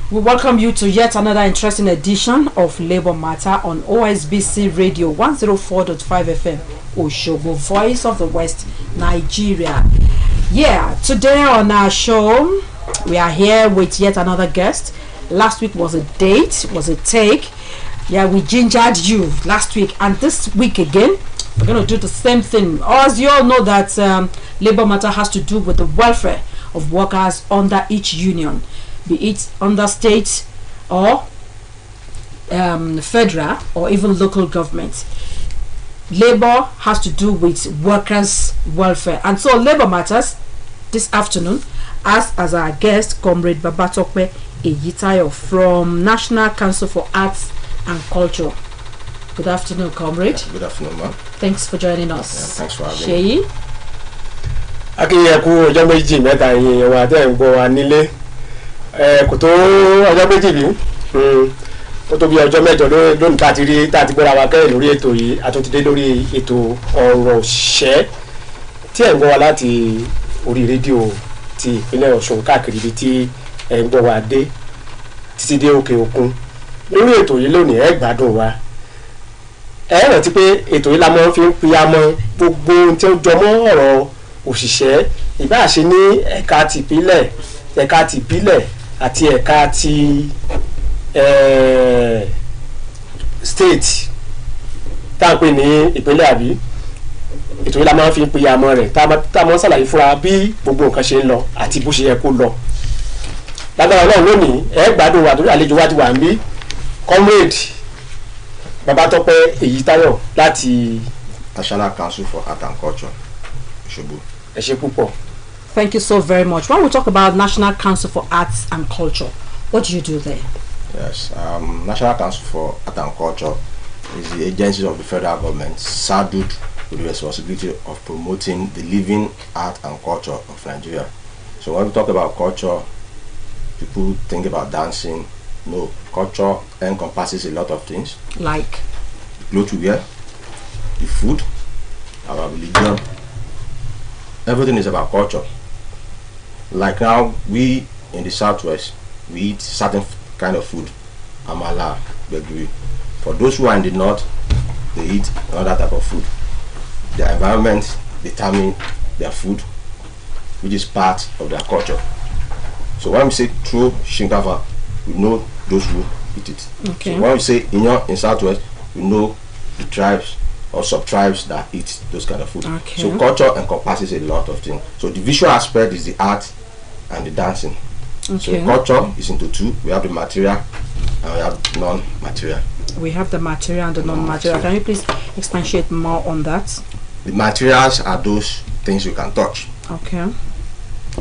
We welcome you to yet another interesting edition of Labour Matter on OSBC Radio 104.5 FM, Oshogo, Voice of the West, Nigeria. Yeah, today on our show, we are here with yet another guest. Last week was a date, was a take. Yeah, we gingered you last week, and this week again, we're going to do the same thing. As you all know that Labour Matter has to do with the welfare of workers under each union, be it under state or federal or even local government. Labour has to do with workers' welfare, and so Labour Matters this afternoon as our guest Comrade Babatokpe Eyitayo from National Council for Arts and Culture. Good afternoon, comrade. Good afternoon, ma'am. Thanks for joining us. Thanks for having me. Sheyi. Akiyeku ọjọ́ méjì mẹ́ta yẹn wa tẹ́ ń gbọ́ wa nílé. Kò tó ọjọ́ méjì bí. Ó tó bí ọjọ́ mẹ́jọ lónìí tá ti gbọ́ra wa kẹ́rìn lórí ètò yìí. A tún ti dé lórí ètò ọ̀rọ̀ òṣìṣẹ́ tí ẹ̀ ń gbọ́ wa láti orí rédíò ti ìpínlẹ̀ Ọ̀ṣun káàkiri ibi tí ẹ̀ ń gbọ́ wa dé títí dé òkè òkun. Lórí ètò yìí lónìí ẹ gbádùn wa. Ẹ rántí pé ètò yìí la mọ́ fi ń piyamọ́ gbogbo ohun tí ó jọmọ́ ọ̀rọ̀ òṣìṣẹ́ ìbá ṣe ní ẹ̀ka tìpínlẹ̀, ẹ̀ka tìbílẹ̀ àti ẹ̀ka ti state tá ń pè ní ìpínlẹ̀ àbí. Ètò yìí la máa fi ń piyamọ́ rẹ̀ tá a mọ́ ṣàlàyé fúnra bí gbogbo nǹkan ṣe ń lọ àti bó ṣe yẹ kó lọ. Lágbára náà lónìí ẹ gbádùn wa torí àlejò wa ti wà ń bí. Comrade Babatokpe Eyitayo láti National Council for Art and Culture, Oshogo. Ẹ ṣé púpọ̀. Thank you so very much. When we talk about National Council for Arts and Culture, what do you do there? Yes, National Council for Art and Culture is the agency of the federal government saddled with the responsibility of promoting the living art and culture of Nigeria. So when we talk about culture, people think about dancing. No, culture encompasses a lot of things. Like? The clothes we wear, the food, our religion. Everything is about culture. Like now, we in the southwest, we eat certain kind of food, amala, gbegiri. For those who are in the north, they eat another type of food. Their environment determine their food, which is part of their culture. So when we say throw shinkafa, we know those who eat it. Okay. So when we say in southwest, we know the tribes or sub-tribes that eat those kind of food. Okay. So culture encompasses a lot of things. So the visual aspect is the art and the dancing. Okay. So culture is into two. We have the material and we have non-material. We have the material and the non-material. Can you please expatiate more on that? The materials are those things you can touch. Okay.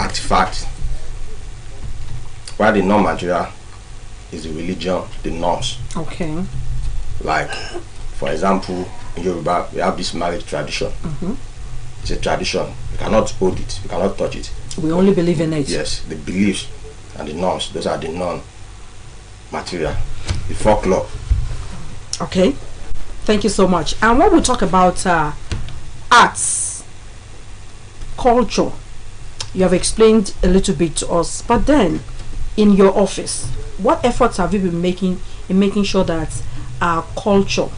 Artifacts. While the non-material is the religion, the norms. Okay. Like, for example, in Yoruba, we have this marriage tradition. It's a tradition. You cannot hold it. You cannot touch it. We only believe in it. Yes, the beliefs and the norms. Those are the non-material. The folklore. Okay. Thank you so much. And when we talk about arts, culture, you have explained a little bit to us. But then, in your office, what efforts have you been making in making sure that our culture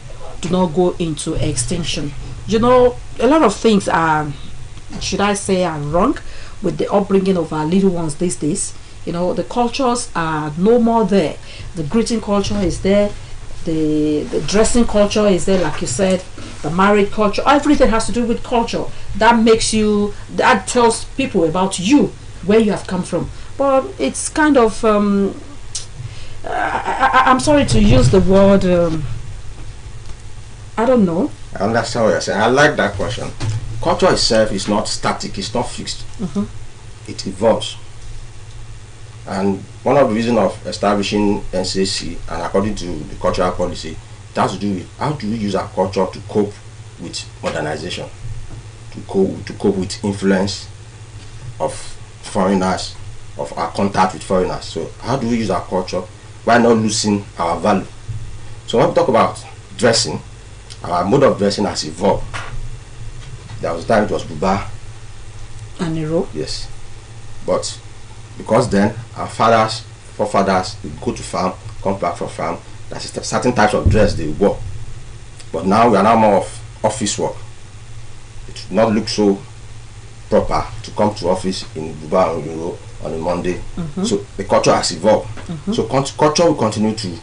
do not go into extinction? You know, a lot of things are, should I say, are wrong with the upbringing of our little ones these days. You know, the cultures are no more there. The greeting culture is there. The dressing culture is there, like you said. The marriage culture. Everything has to do with culture. That makes you, that tells people about you, where you have come from. But it's kind of, I'm sorry to use the word, I don't know. I understand what you're saying. I like that question. Culture itself is not static, it's not fixed. It evolves. And one of the reasons of establishing NCC, and according to the cultural policy, it has to do with how do we use our culture to cope with modernization, to cope with influence of foreigners, of our contact with foreigners. So how do we use our culture while not losing our value? So when we talk about dressing, our mode of dressing has evolved. There was a time it was buba and Nero. Yes, but because then our fathers forefathers, they go to farm, come back from farm. There's certain types of dress they wore. But now we are now more of office work. It should not look so proper to come to office in Buba and Euro on a Monday. So the culture has evolved. So culture will continue to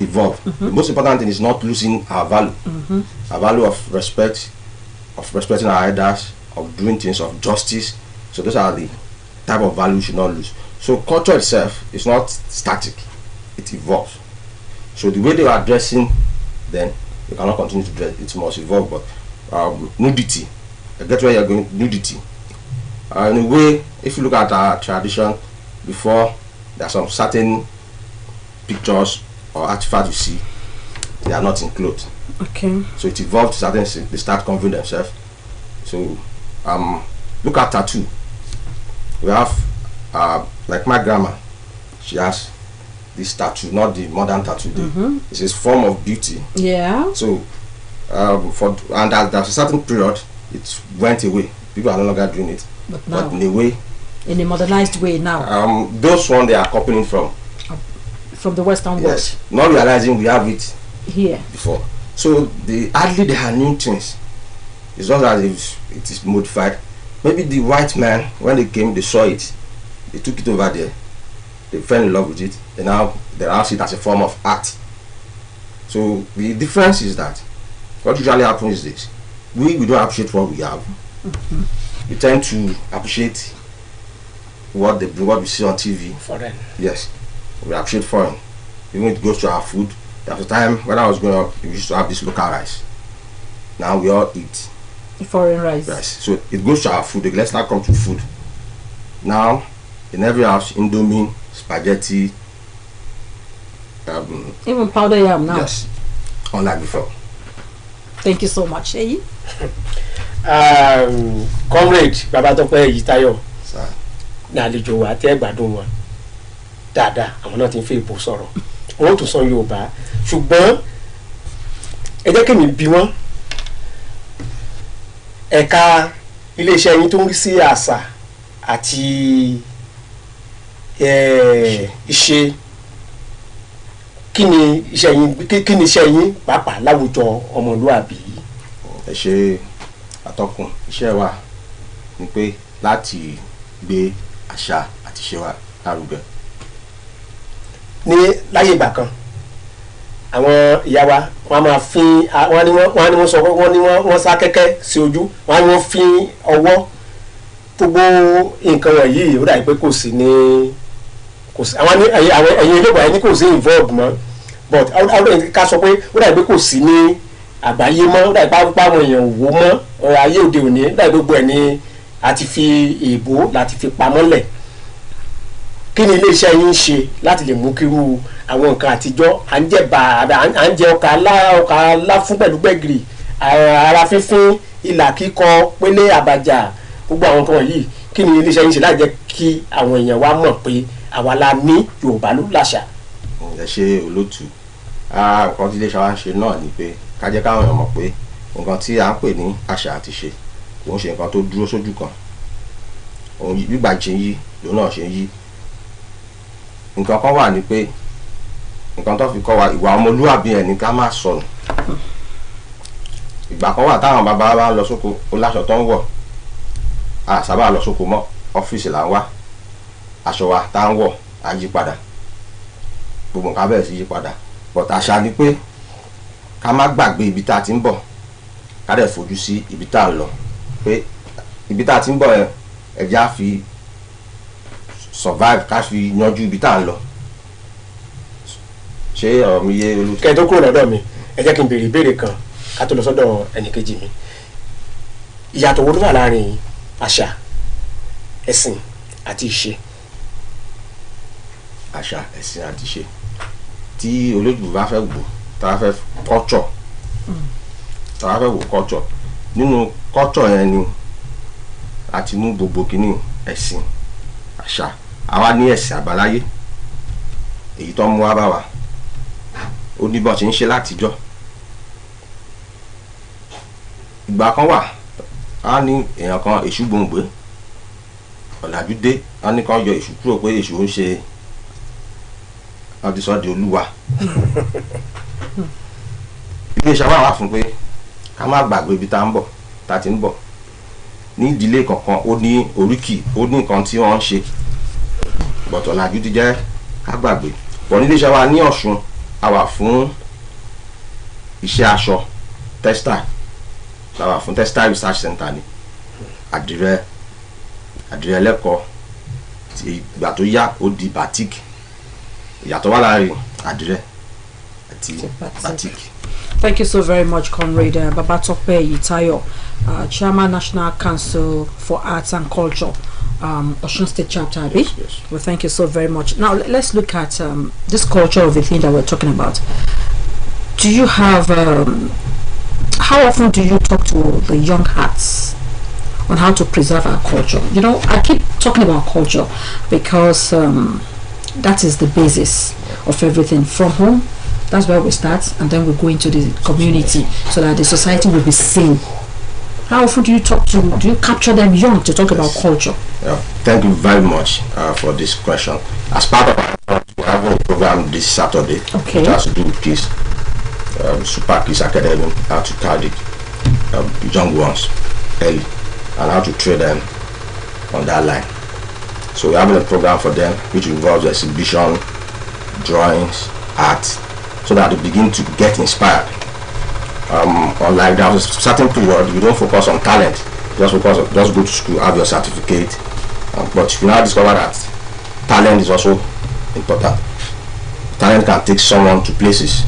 evolve. The most important thing is not losing our value. Our value of respect, of respecting our elders, of doing things, of justice. So those are the type of value we should not lose. So culture itself is not static. It evolves. So the way they are dressing, then you cannot continue to dress. It must evolve. But nudity, I get where you're going. Nudity. In a way, if you look at our tradition, before there are some certain pictures or artifacts you see, they are not in clothes. Okay. So it evolved to certain. They start covering themselves. So look at tattoo. We have like my grandma. She has this tattoo, not the modern tattoo. It's a form of beauty. Yeah. So there's a certain period it went away. People are no longer doing it. But now, in a way, in a modernized way now. Those one they are copying from the Western world. Yes. Not realizing we have it Here. before. So hardly they are new things. It's not as if it is modified. Maybe the white man, when they came, they saw it, they took it over there, they fell in love with it, and now they see it as a form of art. So the difference is that what usually happens is this: we don't appreciate what we have. We tend to appreciate what we see on TV. Foreign. Yes, we appreciate foreign. Even it goes to our food. There was a time when I was growing up, we used to have this local rice. Now we all eat Foreign rice. so it goes to our food. Let's now come to food. Now, in every house, Indomie, spaghetti, Even powder yam now. yes, unlike before. Thank you so much. Hey? Comrade Babatope Eyitayo Sir. ní àlejò wa tẹ́ gbádùn wọn dáadáa, àwọn náà ti ń fi ìbò sọ̀rọ̀, wọ́n tún sọ Yorùbá, ṣùgbọ́n ẹ jẹ́ kí mi bí wọ́n ẹ̀ka iléeṣẹ́ yín tó ń rí sí àṣà àti ìṣe, kí ni iṣẹ́ yín pàápàá láwùjọ ọmọlúwàbí? Ẹ ṣe atọ́kùn, iṣẹ́ wa ni pé láti gbé àṣà àti ìṣe wa lárugẹ. Ní láyé ìgbà kan àwọn ìyá wa wọ́n máa fín wọ́n sá kẹ́kẹ́ sí ojú, wọ́n ní wọ́n fín ọwọ́, gbogbo nǹkan wọ̀nyí ó dàbí pé kò sí àwọn ẹ̀yin ilé ìwà ẹni kò sí involved mọ́, but ká sọ pé ó dàbí pé kò sí ní àgbáyé mọ́, ó dàbí pé àwọn èèyàn wò mọ́ ayé òde òní, ó dàbí gbogbo ẹ̀ ní àti fi èèbó láti fi pamọ́ lẹ̀. Kí ni iléeṣẹ́ yín ń ṣe láti lè mú kírú àwọn nǹkan àtijọ́, à ń jẹ ọkà alá fún pẹ̀lú gbẹ̀gìrì, ara fífín, ìlà kíkọ, pélé àbàjá, gbogbo àwọn nǹkan wọ̀nyí, kí ni iléeṣẹ́ yín ṣe láti jẹ́ kí àwọn èèyàn wa mọ̀ pé àwa la ní Yorùbá ló láṣà? Ẹ ṣe olótù. Nǹkan tí iléeṣẹ́ wa ń ṣe náà ni pé ká jẹ́ káwọn èèyàn mọ̀ pé nǹkan tí à ń pè ní àṣà àti ìṣe kò ń ṣe nǹkan tó dúró sójú kan. Òun gbígbà ṣe ń yí lòun náà ṣe ń yí. Nǹkan kan wà ní pé nǹkan tó fi kọ́ wa ìwà ọmọlúwàbí ẹ̀ ní ká má sọnù. Ìgbà kan wà táwọn bàbá wa lọ sóko, ó láṣọ tó ń wọ̀, a sábà lọ sóko mọ́, ọ́fíìsì là ń wá, aṣọ wa tá ń wọ̀ á yí padà, gbogbo nǹkan bẹ̀rẹ̀ sí yí padà. But àṣà ni pé ká má gbàgbé ibi tá a ti ń bọ̀, ká dẹ̀ fojú sí ibi tá a ń lọ, pé ibi tá a ti ń bọ̀ ẹ jẹ́ á fi survive, ká fi yanjú ibi tá a ń lọ. Ṣé ọ̀rọ̀ mi yé olú? Kẹ́ ẹ tó kúrò lọ́dọ̀ mi, ẹ jẹ́ kí n béèrè ìbéèrè kan ká tó lọ sọ́dọ̀ ẹnìkejì mi. Ìyàtọ̀ wo ló wà láàrin àṣà, ẹ̀sìn àti ìṣe? Àṣà, ẹ̀sìn àti ìṣe tí olóògbé bá fẹ́ wò, tá a fẹ́ culture, tá a fẹ́ wò culture, nínú culture yẹn ni a ti mú gbogbo kìíní ẹ̀sìn, àṣà. Àwa ní ẹ̀sìn àbáláyé, èyí tó ń mú wá bá wa, ó ní bọ́n ṣe ń ṣe látijọ́. Ìgbà kan wà á ní èèyàn kan èṣù gbòǹgbé, ọ̀làjú dé, á ní kán yọ èṣù kúrò pé èṣù ń ṣe wọ́n ti sọ di olúwa. Iléeṣẹ́ wa wà fún pé ká má gbàgbé ibi tá a ti ń bọ̀ ní ìdílé kankan ó ní oríkì ó ní nǹkan tí wọ́n ń ṣe bọ̀tọ̀ làjú ti jẹ́ ká gbàgbé pọ̀ ní iléeṣẹ́ wa ní Ọ̀ṣun a wà fún iṣẹ́ aṣọ textile a wà fún textile research center ní àdìrẹ ẹlẹ́kọ̀ọ́ tí ìgbà tó yá ó di batik ìyàtọ̀ wà láàrin àdìrẹ àti batik. Thank you so very much, Comrade Babatope Yitayo, Chairman National Council for Arts and Culture, Osun State Chapter. Yes. Well, thank you so very much. Now let's look at this culture of the thing that we're talking about. Do you have how often do you talk to the young hearts on how to preserve our culture? You know, I keep talking about culture because that is the basis of everything. From home, that's where we start, and then we go into the community so that the society will be seen. How often do you capture them young to talk about culture? Yeah, thank you very much for this question. As part of our we're having a program this Saturday, Okay. which has to do with kids, Super Kids Academy, how to carry young ones early and how to train them on that line. So we're having a program for them which involves exhibition, drawings, art, so that they begin to get inspired. Unlike there was a certain period, you don't focus on talent, just go to school, have your certificate. But you now discover that talent is also important. Talent can take someone to places.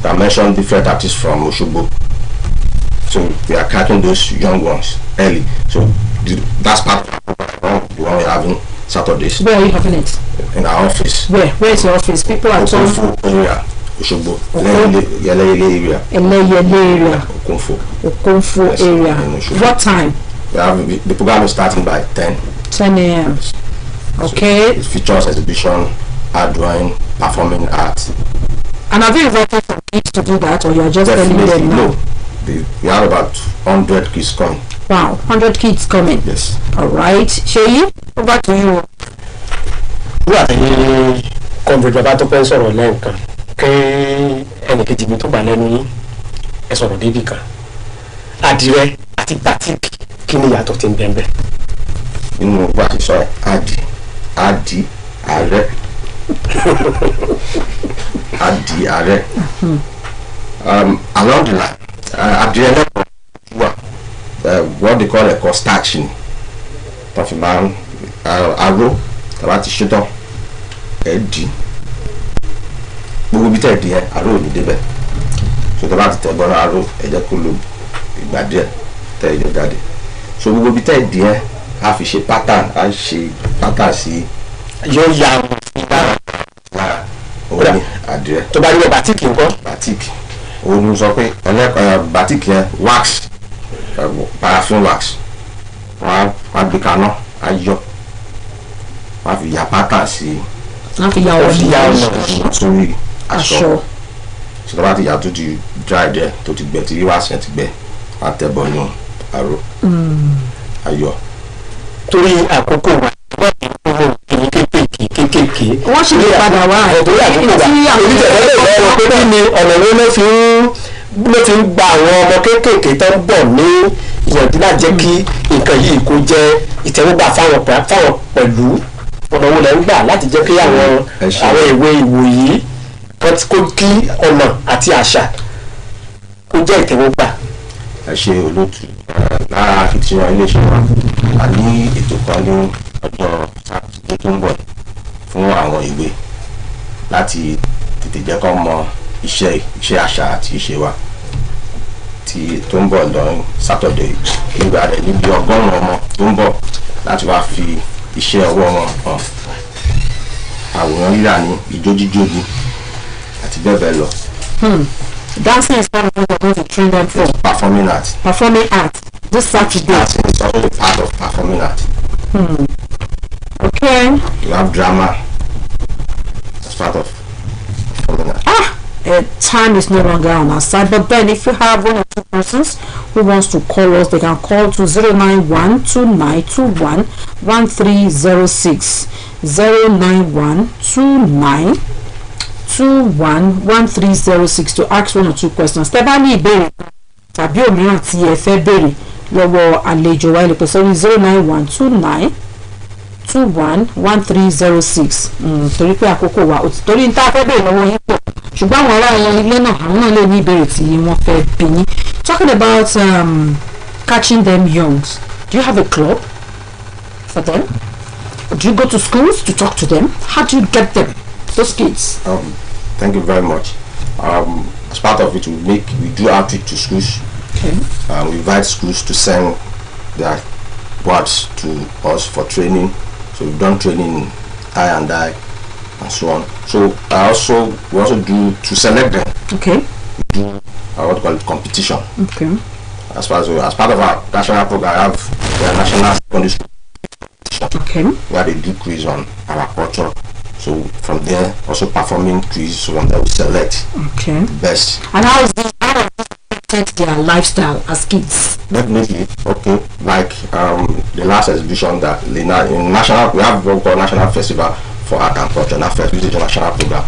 I mentioned different artists from Osogbo. So we are catching those young ones early. So that's part of the one we're having Saturdays. Where are you having it? In our office. Where is your office? People are told Okonfo area, Osogbo. Yelele area. Okonfo Yes, area. in Osogbo. What time? The program is starting by 10. 10 a.m. Okay. So it features exhibition, art drawing, performing arts. And have you invited some kids to do that, or you are just telling them now? No. We have about 100 kids coming. Wow, 100 kids coming. Yes. All right. Sheyi, over to you. Wúwà tí Comrade Babatope ń sọ̀rọ̀ lẹ́ẹ̀kan kí ẹnìkejì mi tó gbà lẹ́nu yín ẹ sọ̀rọ̀ débì kan. Àdìrẹ àti batik kí ni ìyàtọ̀ tí ń bẹ ńbẹ̀? Inú wa ti sọ adi ààrẹ adi ààrẹ along the line àdìrẹ lẹ́kọ̀ọ́ wà what they call ẹ̀kọ́ starch ni tó fi máa ń aró tàbá ti ṣetán ẹ̀ẹ́dì gbogbo bí tẹ̀ di yẹn aró ò ní débẹ̀ so tàbá ti tẹ̀ bọ́ná aró ẹ̀jẹ̀ kó lo ìgbà díẹ̀ tẹ̀ ẹ̀jẹ̀ jáde so gbogbo bí tẹ̀ di yẹn a fi ṣe pattern a ṣe pattern sí Yóò ya àwọn ìgbà lára òun ní àdìrẹ tó bá rí batik nǹkan. batik òun sọ pé batik yẹn wax paraffin wax wọ́n á gbé kaná á yọ wọ́n á fi ya pattern sí Wọ́n fi ya ọ̀nà sórí aṣọ aṣọ. so tó bá ti yà tó ti dry there tó ti gbẹ tí wax yẹn ti gbẹ wọ́n á tẹ̀ bọ̀ ní àrò ayọ̀. Torí àkókò wa wọ́n ti ń kúrò kéékèèké. Wọ́n sì lè padà wá. Torí àkókò wa èyí tẹ̀lé lọ́wọ́ pé kí ni ọ̀nà wo ló fi ń gba àwọn ọmọ kéékèèké tó ń bọ̀ ní ìyànjú láti jẹ́ kí nǹkan yìí kó jẹ́ ìtẹ́wọ́gbà fáwọn pẹ̀lú ọ̀nà wo lẹ́ ń gbà láti jẹ́ kí àwọn ìwé ìwòyí kó kí ọ̀nà àti àṣà kó jẹ́ ìtẹ́wọ́gbà. Ẹ ṣe olóòtú lára akitiyan iléeṣẹ́ wa a ní ètò kan ní ọjọ́ sátidé tó ń bọ̀ fún àwọn ìwé láti tètè jẹ́ kó mọ iṣẹ́ àṣà àti ìṣe wa tí tó ń bọ̀ lọ́yìn sátọ̀dẹ̀ nígbà rẹ̀ níbi 100 ọmọ tó ń bọ̀ láti wá fi iṣẹ́ ọwọ́ wọn hàn àwòrán rírà ní ijó jíjó ni àti bẹ́ẹ̀ bẹ́ẹ̀ lọ. Dancing is part of what we're going to train them for. Performing art. Performing art this Saturday. Dancing is also a part of performing art. Okay. You have drama as part of performing art. Time is no longer on our side, but then if you have one or two persons who wants to call us, they can call to 09129211306 09129211306. 080211306 to ask 1 or 2 questions. Tẹ́ bá ní ìbéèrè tàbí òmíràn tí ẹ fẹ́ béèrè lọ́wọ́ àlejò wa ẹ lè pè sórí 09129211306. Torí pé àkókò wa torí n ta fẹ́ béèrè lọ́wọ́ yín pọ̀ ṣùgbọ́n àwọn ará ilé náà àwọn náà lè ní ìbéèrè tí wọ́n fẹ́ bi yín. Talking about catching them young, do you have a club for them? Do you go to schools to talk to them? How do you get them, those kids? Thank you very much. As part of it, we do outreach to schools. Okay. We invite schools to send their boards to us for training. So we've done training in I and so on. So we also do to select them. Okay. We do what we call it competition. Okay. As part of our national program, I have the national secondary school competition. Okay. Where they do quiz on our culture. So from there, also performing quiz. So from there, we select Okay. the best. And how does this affect their lifestyle as kids? Definitely, okay. Like the last exhibition that in national, we have what we call National Festival for Art and Culture. Now, first visit to national program.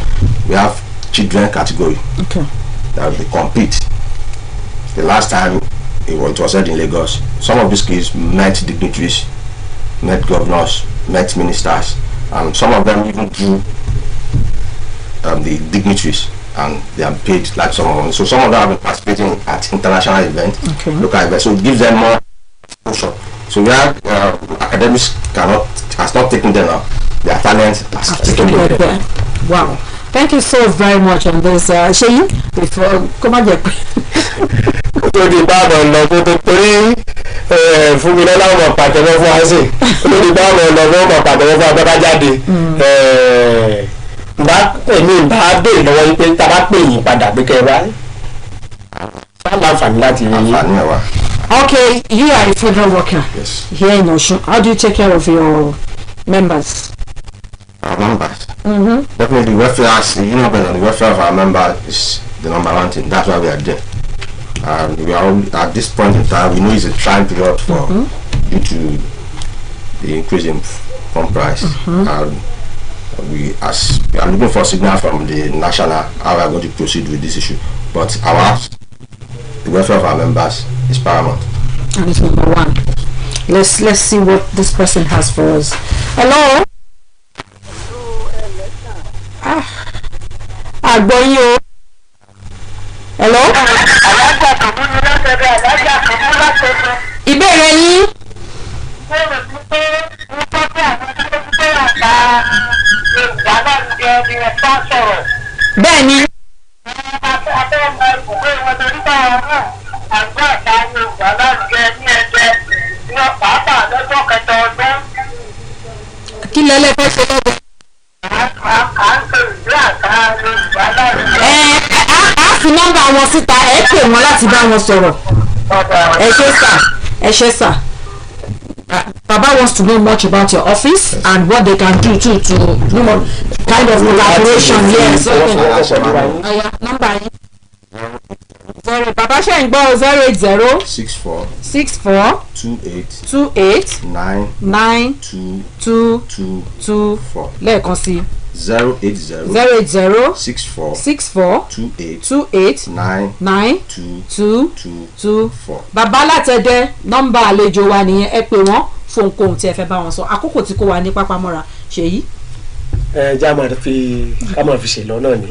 We have children category Okay. that they compete. The last time it was held in Lagos. Some of these kids met dignitaries, met governors, met ministers, and some of them even drew the dignitaries, and they are paid like some of them. So some of them have been participating at international events, Okay. local events. So it gives them more exposure. So where academics has not taken them up, their talent has taken them. Wow. Thank you so very much on this. Sheyi, before come on, tó di báàbọ̀ lọ kó tó torí fún mi lọ́la ọmọ pàtẹ́wọ́ fún wa sí tó di báàbọ̀ lọ fún ọmọ pàtẹ́wọ́ fún abẹ́bá jáde èmi bá béèrè lọ́wọ́ yín pé tá a bá pè yín padà pé kẹ́ ẹ wá bá láǹfààní láti rí yín. Àǹfààní ẹ̀ wá. Okay, you are a federal worker Yes. here in Osun. How do you take care of your members? Our members. Definitely, welfare. The welfare of our member is the number one thing. That's why we are there. We are all, at this point in time. We know it's a trying period for due to the increase in pump price. We are looking for signal from the national how we are going to proceed with this issue. But the welfare of our members is paramount. And it's number one. Let's see what this person has for us. Hello. Àgbọ̀yìn o. Hello. Alájà tó mú ní lọ́sẹ̀dẹ̀ alájà tó mú lọ́sẹ̀dẹ̀. Ìbéèrè yín. Bẹ́ẹ̀ni ní pé ní pọ́pẹ́ àwọn tó ń gbé àgbà Yorùbá náà ń jẹ ẹni ẹ̀ bá sọ̀rọ̀. Bẹ́ẹ̀ni. Abẹ́ ọmọ ìbùgbé wọn torí bá wọn náà àgbà àgbà Yorùbá náà ń jẹ ní ẹgbẹ́ ní pàápàá lọ́jọ́ kẹta ọdún. Kí lẹ́lẹ́ fẹ́ ṣe lọ́wọ́? À ń pè ìlú àgbà Yorùbá náà ń jẹ. A fi nọ́mbà wọn síta ẹ pè wọ́n láti bá wọn sọ̀rọ̀. Ẹ ṣé sà. Baba wants to know much about your office and what they can do to kind of collaboration. Yes. Number yín. Baba ṣe ń gbọ́ 080 64 64 28 28 9 9 2 2 2 2 4 lẹ́ẹ̀kan sí 080 080 64 64 28 28 9 9 2 2 2 2. 4. Bàbá látẹ̀dẹ̀ nọ́mbà àlejò wa nìyẹn ẹ pè wọ́n fún ohunkóhun tí ẹ fẹ́ bá wọn sọ àkókò tí kò wá ní pápámọ́ra Ṣèyí. já máa fi ṣèlọ náà ni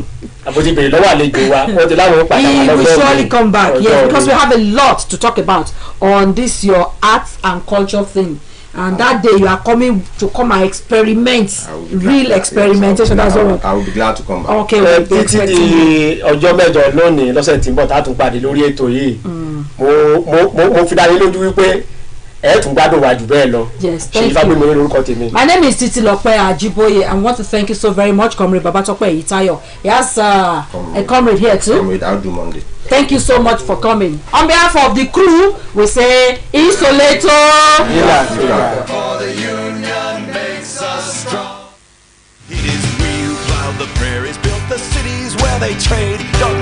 àbójú bèrè lọ́wọ́ àlejò wa wọ́n ti láwọn padà wà He will lọ́wọ́ surely come back, yes, because we have a lot to talk about on this your arts and culture thing. And that day you are coming to come and experiment, real experimentation. That's all. I will be glad to come back. Okay, we'll be títí di expecting. ọjọ́ mẹ́jọ lónìí lọ́sẹ̀ tí ń bọ̀ tá a tún pàdé lórí ètò yìí mo fi dá yín lójú wípé ẹ tún gbádùn wa jù bẹ́ẹ̀ lọ. Yes, Ṣèyí thank you. Fágbèmí lórúkọ tèmi. My name is Titilope Ajiboye. I want to thank you so very much, Comrade Babatope Itayo. He has a comrade here too. I'll do Monday. Thank you so much for coming. On behalf of the crew, we say Isoleto. For the union makes us strong. It is we who plowed the prairies, built the cities where they trade, dug the